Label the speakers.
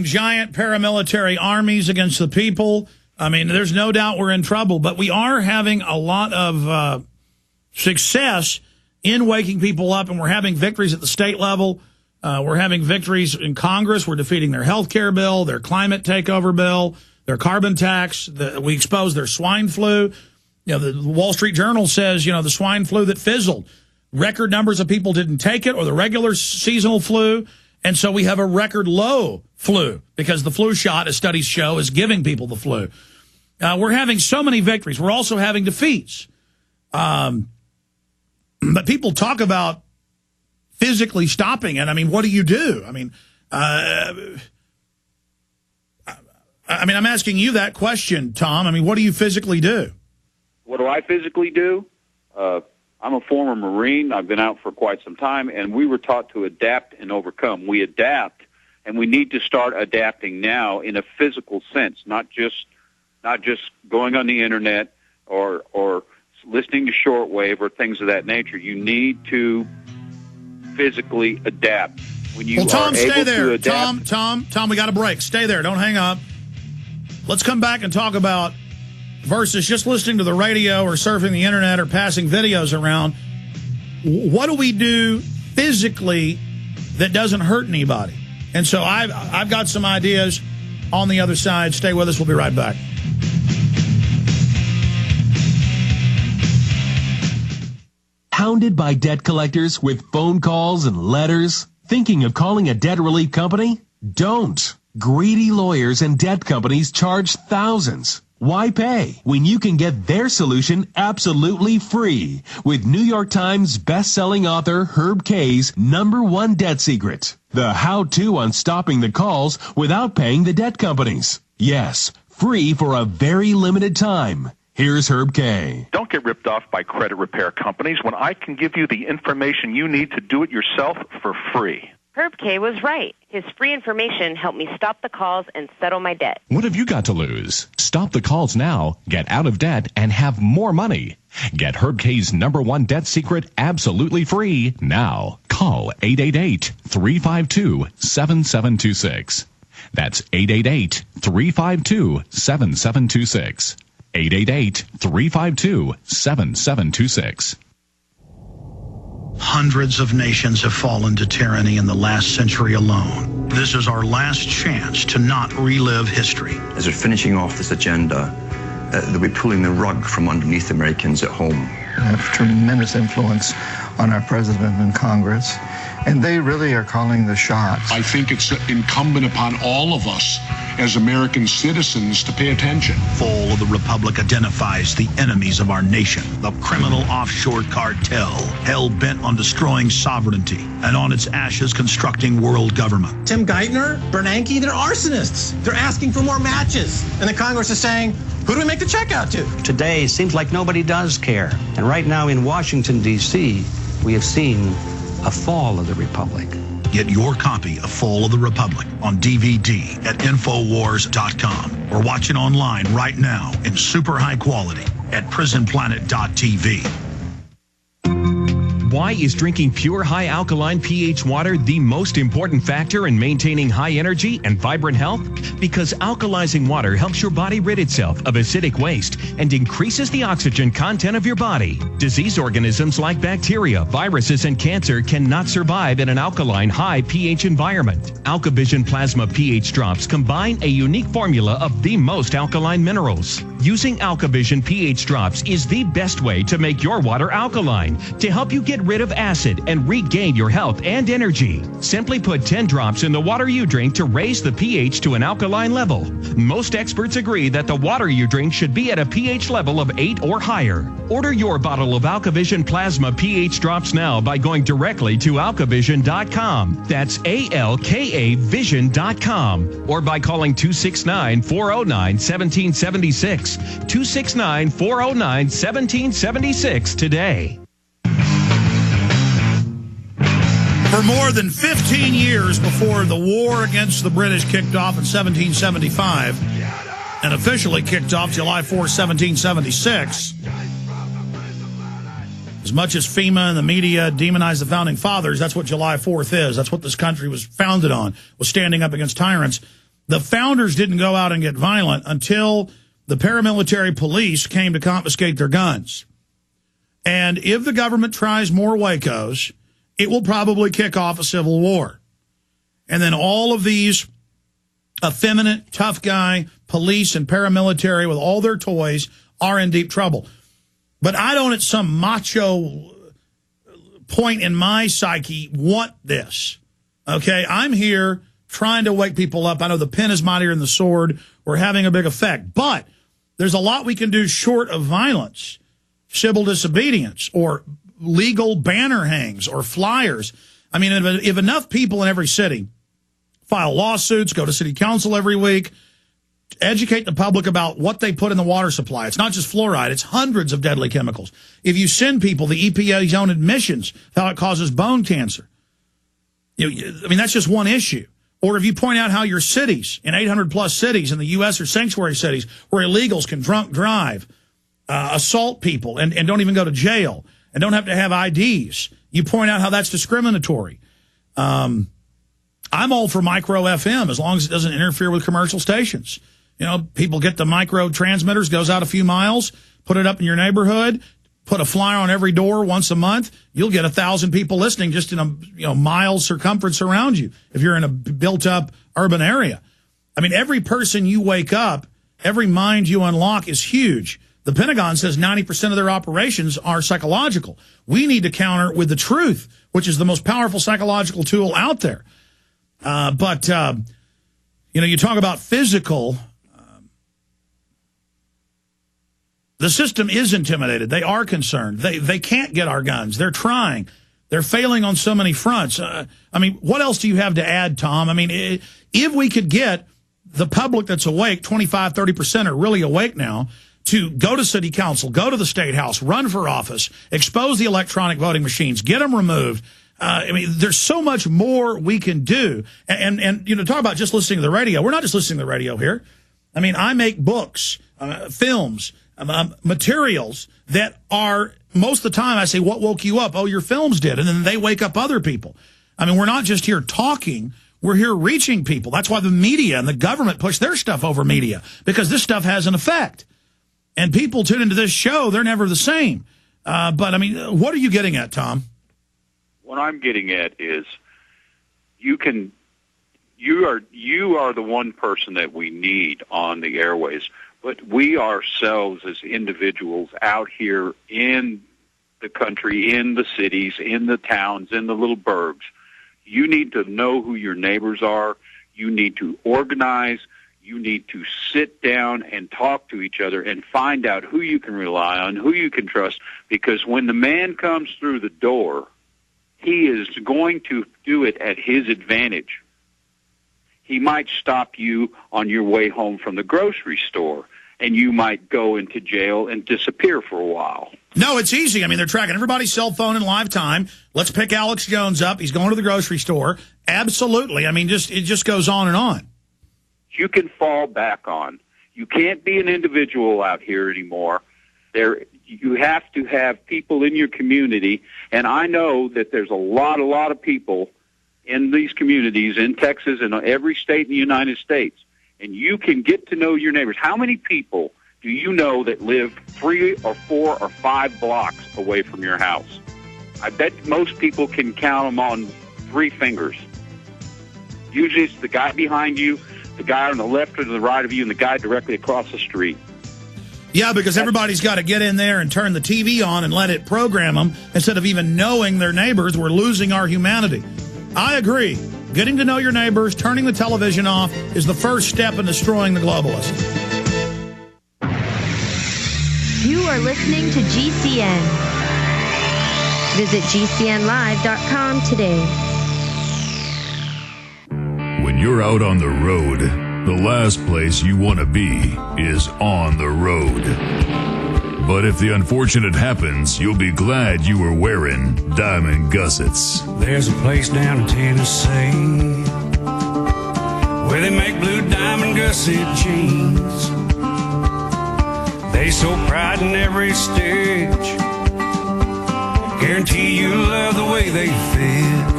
Speaker 1: giant paramilitary armies against the people. I mean, there's no doubt we're in trouble, but we are having a lot of success in waking people up, and we're having victories at the state level. We're having victories in Congress. We're defeating their health care bill, their climate takeover bill, their carbon tax. We exposed their swine flu. You know, the Wall Street Journal says, you know, the swine flu that fizzled. Record numbers of people didn't take it, or the regular seasonal flu. And so we have a record low flu because the flu shot, as studies show, is giving people the flu. We're having so many victories. We're also having defeats. But people talk about physically stopping it. I mean, what do you do? I mean, I'm asking you that question, Tom. I mean, what do you physically do?
Speaker 2: What do I physically do? I'm a former Marine. I've been out for quite some time, and we were taught to adapt and overcome. We adapt, and we need to start adapting now in a physical sense, not just going on the internet or listening to shortwave or things of that nature. You need to physically adapt. When you
Speaker 1: Tom, stay there.
Speaker 2: Adapt,
Speaker 1: Tom, we got a break. Stay there. Don't hang up. Let's come back and talk about versus just listening to the radio or surfing the internet or passing videos around. What do we do physically that doesn't hurt anybody? And so I've got some ideas on the other side. Stay with us. We'll be right back.
Speaker 3: Hounded by debt collectors with phone calls and letters? Thinking of calling a debt relief company? Don't. Greedy lawyers and debt companies charge thousands. Why pay when you can get their solution absolutely free with New York Times best-selling author Herb Kay's #1 debt secret, the how-to on stopping the calls without paying the debt companies. Yes, free for a very limited time. Here's Herb Kay.
Speaker 4: Don't get ripped off by credit repair companies when I can give you the information you need to do it yourself for free.
Speaker 5: Herb Kay was right. His free information helped me stop the calls and settle my debt.
Speaker 6: What have you got to lose? Stop the calls now, get out of debt, and have more money. Get Herb Kay's #1 debt secret absolutely free now. Call 888-352-7726. That's 888-352-7726. 888-352-7726.
Speaker 7: Hundreds of nations have fallen to tyranny in the last century alone. This is our last chance to not relive history.
Speaker 8: As we're finishing off this agenda, they'll be pulling the rug from underneath Americans at home.
Speaker 9: They have tremendous influence on our president and Congress, and they really are calling the shots.
Speaker 10: I think it's incumbent upon all of us as American citizens to pay attention.
Speaker 7: Fall of the Republic identifies the enemies of our nation, the criminal offshore cartel, hell-bent on destroying sovereignty, and on its ashes constructing world government.
Speaker 11: Tim Geithner, Bernanke, they're arsonists. They're asking for more matches. And the Congress is saying, who do we make the check out to?
Speaker 12: Today, it seems like nobody does care. And right now in Washington, D.C., we have seen a fall of the Republic.
Speaker 7: Get your copy of Fall of the Republic on DVD at Infowars.com or watch it online right now in super high quality at prisonplanet.tv.
Speaker 6: Why is drinking pure high alkaline pH water the most important factor in maintaining high energy and vibrant health? Because alkalizing water helps your body rid itself of acidic waste and increases the oxygen content of your body. Disease organisms like bacteria, viruses, and cancer cannot survive in an alkaline high pH environment. AlkaVision Plasma pH drops combine a unique formula of the most alkaline minerals. Using AlkaVision pH drops is the best way to make your water alkaline to help you get rid of acid and regain your health and energy. Simply put 10 drops in the water you drink to raise the pH to an alkaline level. Most experts agree that the water you drink should be at a pH level of 8 or higher. Order your bottle of AlkaVision Plasma pH drops now by going directly to alkavision.com. That's ALKA vision.com. Or by calling 269-409-1776. 269-409-1776 today.
Speaker 1: For more than 15 years before the war against the British kicked off in 1775 and officially kicked off July 4, 1776, as much as FEMA and the media demonize the Founding Fathers, that's what July 4th is. That's what this country was founded on, was standing up against tyrants. The founders didn't go out and get violent until the paramilitary police came to confiscate their guns. And if the government tries more Wacos, it will probably kick off a civil war. And then all of these effeminate, tough guy police and paramilitary with all their toys are in deep trouble. But I don't, at some macho point in my psyche, want this. Okay, I'm here trying to wake people up. I know the pen is mightier than the sword. We're having a big effect. But there's a lot we can do short of violence, civil disobedience, or legal banner hangs or flyers. I mean, if enough people in every city file lawsuits, go to city council every week, educate the public about what they put in the water supply. It's not just fluoride. It's hundreds of deadly chemicals. If you send people the EPA's own admissions, how it causes bone cancer. I mean, that's just one issue. Or if you point out how your cities, in 800-plus cities in the U.S. are sanctuary cities, where illegals can drunk drive, assault people, and don't even go to jail, and don't have to have IDs. You point out how that's discriminatory. I'm all for micro FM as long as it doesn't interfere with commercial stations. You know, people get the micro transmitters, goes out a few miles, put it up in your neighborhood, put a flyer on every door once a month. You'll get 1,000 people listening just in a mile circumference around you if you're in a built-up urban area. I mean, every person you wake up, every mind you unlock is huge. The Pentagon says 90% of their operations are psychological. We need to counter with the truth, which is the most powerful psychological tool out there. But you talk about physical. The system is intimidated. They are concerned. They can't get our guns. They're trying. They're failing on so many fronts. I mean, what else do you have to add, Tom? I mean, if we could get the public that's awake, 25, 30% are really awake now, to go to city council, go to the state house, run for office, expose the electronic voting machines, get them removed. I mean, there's so much more we can do. And talk about just listening to the radio. We're not just listening to the radio here. I mean, I make books, films, materials that are, most of the time I say, what woke you up? Oh, your films did. And then they wake up other people. I mean, we're not just here talking. We're here reaching people. That's why the media and the government push their stuff over media, because this stuff has an effect. And people tune into this show, they're never the same. But, I mean, what are you getting at, Tom?
Speaker 2: What I'm getting at is you are the one person that we need on the airways, but we ourselves as individuals out here in the country, in the cities, in the towns, in the little burgs, you need to know who your neighbors are. You need to organize. You need to sit down and talk to each other and find out who you can rely on, who you can trust, because when the man comes through the door, he is going to do it at his advantage. He might stop you on your way home from the grocery store, and you might go into jail and disappear for a while.
Speaker 1: No, it's easy. I mean, they're tracking everybody's cell phone in live time. Let's pick Alex Jones up. He's going to the grocery store. Absolutely. I mean, it just goes on and on.
Speaker 2: You can fall back on. You can't be an individual out here anymore. You have to have people in your community, and I know that there's a lot of people in these communities in Texas and every state in the United States, and you can get to know your neighbors. How many people do you know that live 3 or 4 or 5 blocks away from your house? I bet most people can count them on 3 fingers. Usually it's the guy behind you, the guy on the left or to the right of you, and the guy directly across the street.
Speaker 1: Yeah, because everybody's got to get in there and turn the TV on and let it program them instead of even knowing their neighbors. We're losing our humanity. I agree. Getting to know your neighbors, turning the television off is the first step in destroying the globalists.
Speaker 13: You are listening to GCN. Visit GCNlive.com today.
Speaker 14: When you're out on the road, the last place you want to be is on the road. But if the unfortunate happens, you'll be glad you were wearing diamond gussets.
Speaker 15: There's a place down in Tennessee where they make blue diamond gusset jeans. They so pride in every stitch, guarantee you love the way they fit.